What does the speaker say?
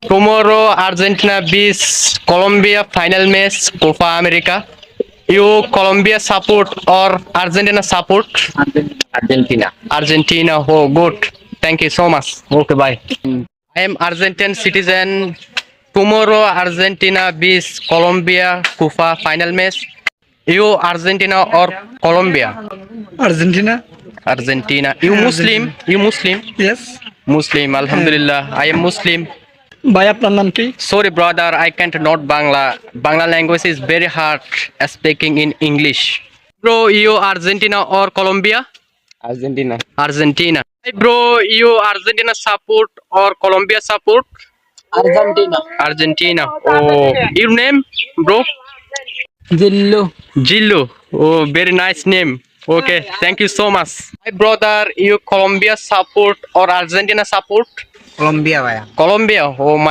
Tomorrow, Argentina beats Colombia final match Copa America. You Colombia support or Argentina support? Argentina. Argentina. Oh, good. Thank you so much. Okay, bye. I am Argentine citizen. Tomorrow, Argentina beats Colombia Copa final match. You Argentina or Colombia? Argentina. Argentina. You Muslim? Argentina. You Muslim? Yes. Muslim. Alhamdulillah. I am Muslim. ভাই আপনার নাম কি? Sorry, brother, I can't not Bangla. Bangla language is very hard speaking in English. Bro, you Argentina or Colombia? Argentina. Argentina. Hey, bro, you Argentina support or Colombia support? Argentina. Argentina. Oh, your name, bro? Jillo. Jillo. Oh, very nice name. Okay, thank you so much. My brother, you Colombia support or Argentina support? Colombia ভাইয়া। Colombia. Oh my.